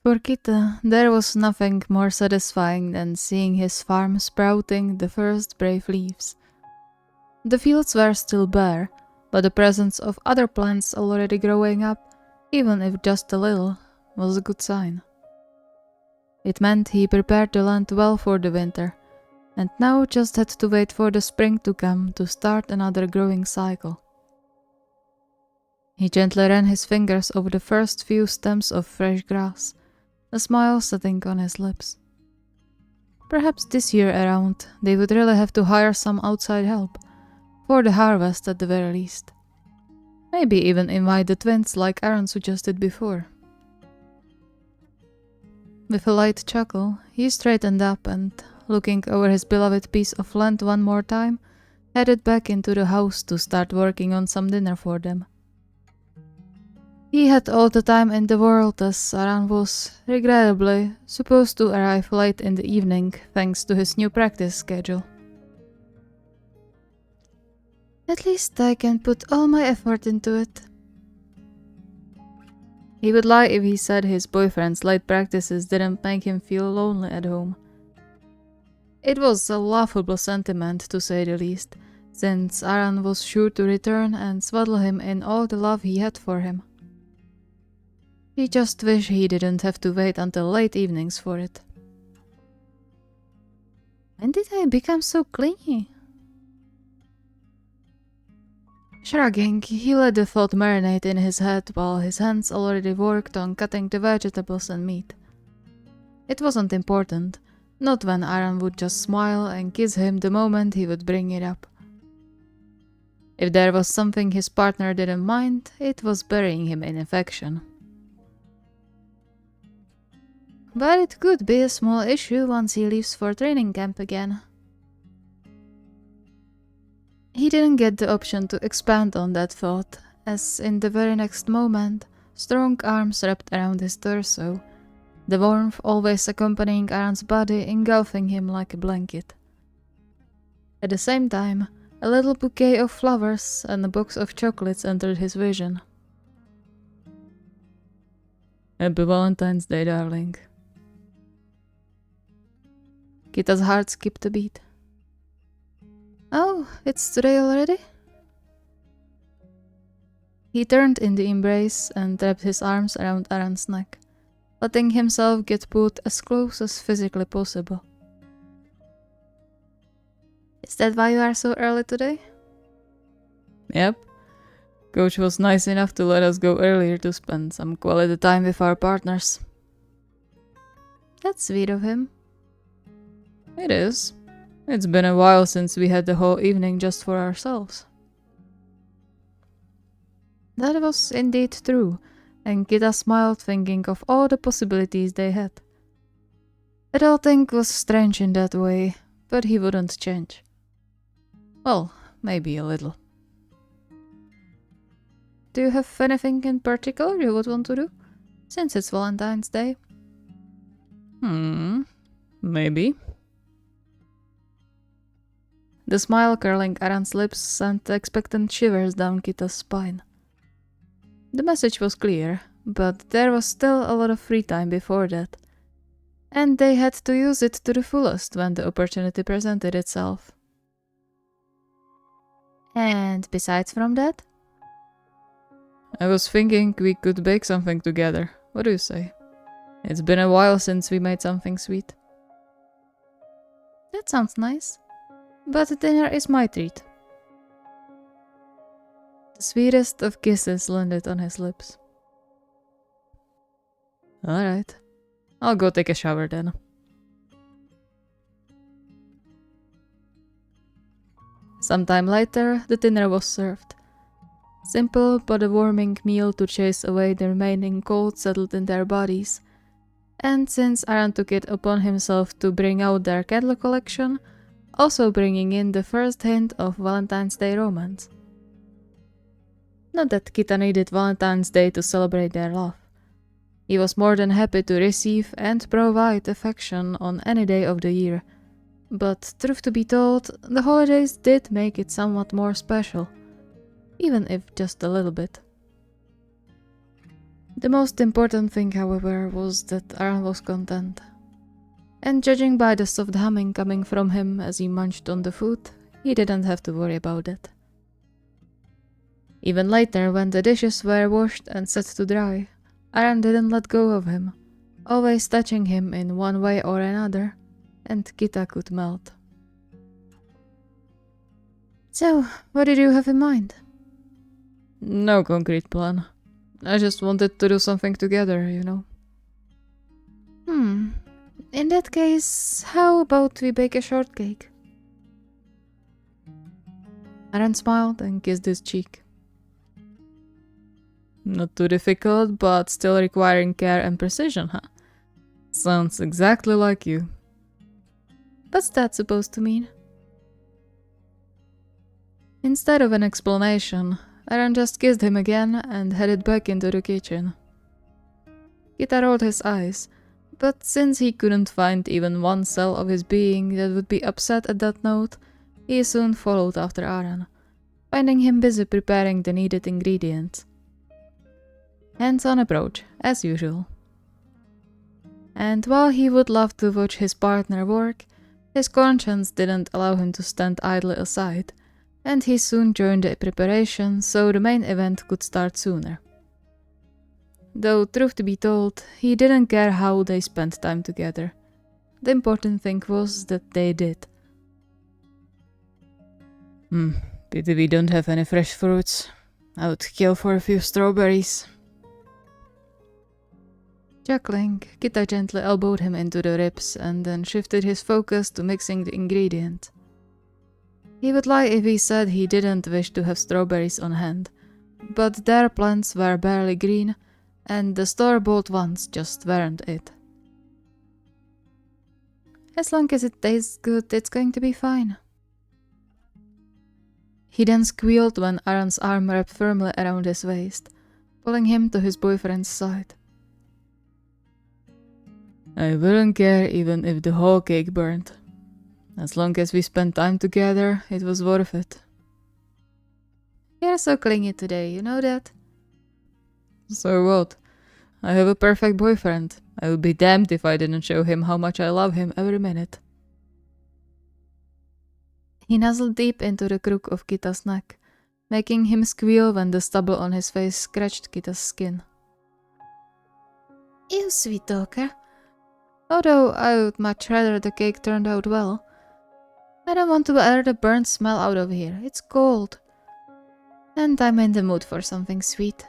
For Kita, there was nothing more satisfying than seeing his farm sprouting the first brave leaves. The fields were still bare, but the presence of other plants already growing up, even if just a little, was a good sign. It meant he prepared the land well for the winter, and now just had to wait for the spring to come to start another growing cycle. He gently ran his fingers over the first few stems of fresh grass, a smile setting on his lips. Perhaps this year around they would really have to hire some outside help, for the harvest at the very least. Maybe even invite the twins like Aran suggested before. With a light chuckle, he straightened up and, looking over his beloved piece of land one more time, headed back into the house to start working on some dinner for them. He had all the time in the world as Aran was, regrettably, supposed to arrive late in the evening thanks to his new practice schedule. At least I can put all my effort into it. He would lie if he said his boyfriend's late practices didn't make him feel lonely at home. It was a laughable sentiment to say the least, since Aran was sure to return and swaddle him in all the love he had for him. He just wished he didn't have to wait until late evenings for it. When did I become so clingy? Shrugging, he let the thought marinate in his head while his hands already worked on cutting the vegetables and meat. It wasn't important, not when Aran would just smile and kiss him the moment he would bring it up. If there was something his partner didn't mind, it was burying him in affection. But it could be a small issue once he leaves for training camp again. He didn't get the option to expand on that thought, as in the very next moment, strong arms wrapped around his torso, the warmth always accompanying Aran's body engulfing him like a blanket. At the same time, a little bouquet of flowers and a box of chocolates entered his vision. Happy Valentine's Day, darling. Kita's heart skipped a beat. Oh, it's today already? He turned in the embrace and wrapped his arms around Aran's neck, letting himself get pulled as close as physically possible. Is that why you are so early today? Yep. Coach was nice enough to let us go earlier to spend some quality time with our partners. That's sweet of him. It is. It's been a while since we had the whole evening just for ourselves. That was indeed true, and Kita smiled thinking of all the possibilities they had. Adulting was strange in that way, but he wouldn't change. Well, maybe a little. Do you have anything in particular you would want to do, since it's Valentine's Day? Maybe. The smile curling Aran's lips sent expectant shivers down Kita's spine. The message was clear, but there was still a lot of free time before that, and they had to use it to the fullest when the opportunity presented itself. And besides from that? I was thinking we could bake something together. What do you say? It's been a while since we made something sweet. That sounds nice. But dinner is my treat. The sweetest of kisses landed on his lips. Alright, I'll go take a shower then. Sometime later, the dinner was served. Simple but a warming meal to chase away the remaining cold settled in their bodies. And since Aran took it upon himself to bring out their candle collection, also bringing in the first hint of Valentine's Day romance. Not that Kita needed Valentine's Day to celebrate their love. He was more than happy to receive and provide affection on any day of the year, but truth to be told, the holidays did make it somewhat more special, even if just a little bit. The most important thing, however, was that Aran was content. And judging by the soft humming coming from him as he munched on the food, he didn't have to worry about it. Even later, when the dishes were washed and set to dry, Aran didn't let go of him, always touching him in one way or another, and Kita could melt. So, what did you have in mind? No concrete plan. I just wanted to do something together, you know. In that case, how about we bake a shortcake? Aran smiled and kissed his cheek. Not too difficult, but still requiring care and precision, huh? Sounds exactly like you. What's that supposed to mean? Instead of an explanation, Aran just kissed him again and headed back into the kitchen. Kita rolled his eyes, but since he couldn't find even one cell of his being that would be upset at that note, he soon followed after Aran, finding him busy preparing the needed ingredients. Hands-on approach, as usual. And while he would love to watch his partner work, his conscience didn't allow him to stand idly aside, and he soon joined the preparation so the main event could start sooner. Though, truth to be told, he didn't care how they spent time together. The important thing was that they did. Pity we don't have any fresh fruits. I would kill for a few strawberries. Chuckling, Kita gently elbowed him into the ribs and then shifted his focus to mixing the ingredient. He would lie if he said he didn't wish to have strawberries on hand, but their plants were barely green, and the store-bought ones just weren't it. As long as it tastes good, it's going to be fine. He then squealed when Aran's arm wrapped firmly around his waist, pulling him to his boyfriend's side. I wouldn't care even if the whole cake burned. As long as we spent time together, it was worth it. You're so clingy today, you know that? So what? I have a perfect boyfriend. I would be damned if I didn't show him how much I love him every minute. He nuzzled deep into the crook of Kita's neck, making him squeal when the stubble on his face scratched Kita's skin. You sweet talker. Although I would much rather the cake turned out well. I don't want to air the burnt smell out of here. It's cold. And I'm in the mood for something sweet.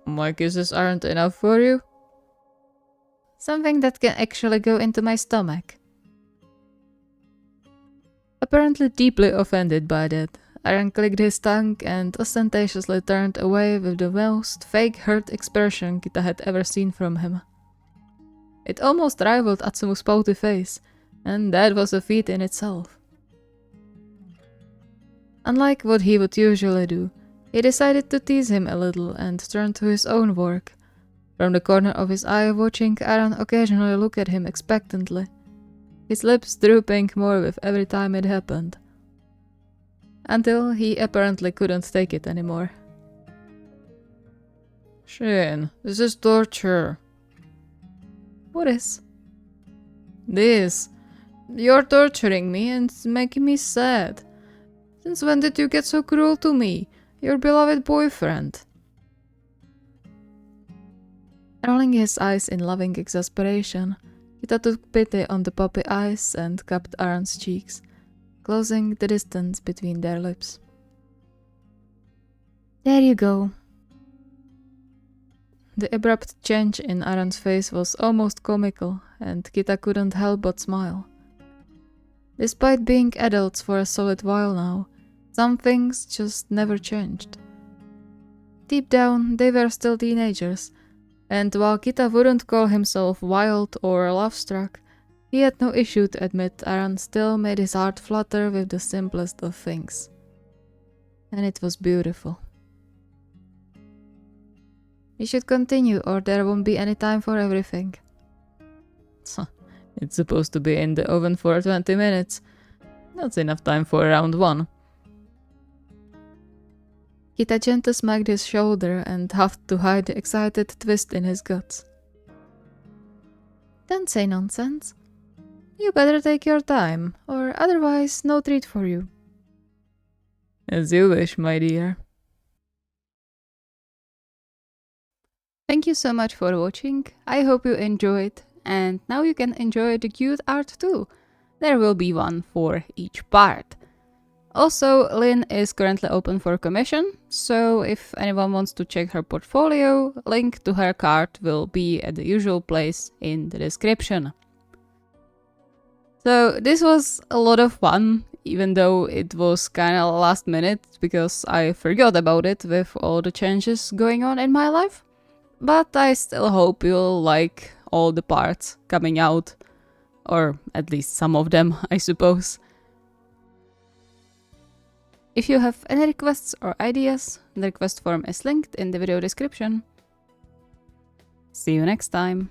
My kisses aren't enough for you? Something that can actually go into my stomach. Apparently deeply offended by that, Aran clicked his tongue and ostentatiously turned away with the most fake hurt expression Kita had ever seen from him. It almost rivaled Atsumu's pouty face, and that was a feat in itself. Unlike what he would usually do, he decided to tease him a little and turned to his own work, from the corner of his eye watching Aran occasionally look at him expectantly, his lips drooping more with every time it happened. Until he apparently couldn't take it anymore. Shin, this is torture. What is? This. You're torturing me and making me sad. Since when did you get so cruel to me, your beloved boyfriend? Rolling his eyes in loving exasperation, Kita took pity on the puppy eyes and cupped Aran's cheeks, closing the distance between their lips. There you go. The abrupt change in Aran's face was almost comical, and Kita couldn't help but smile. Despite being adults for a solid while now, some things just never changed. Deep down, they were still teenagers, and while Kita wouldn't call himself wild or love-struck, he had no issue to admit Aran still made his heart flutter with the simplest of things. And it was beautiful. We should continue, or there won't be any time for everything. It's supposed to be in the oven for 20 minutes. That's enough time for round 1. Kita gently smacked his shoulder and huffed to hide the excited twist in his guts. Don't say nonsense. You better take your time, or otherwise no treat for you. As you wish, my dear. Thank you so much for watching. I hope you enjoyed, and now you can enjoy the cute art too. There will be one for each part. Also, Lynn is currently open for commission, so if anyone wants to check her portfolio, link to her card will be at the usual place in the description. So this was a lot of fun, even though it was kinda last minute, because I forgot about it with all the changes going on in my life. But I still hope you'll like all the parts coming out, or at least some of them, I suppose. If you have any requests or ideas, the request form is linked in the video description. See you next time!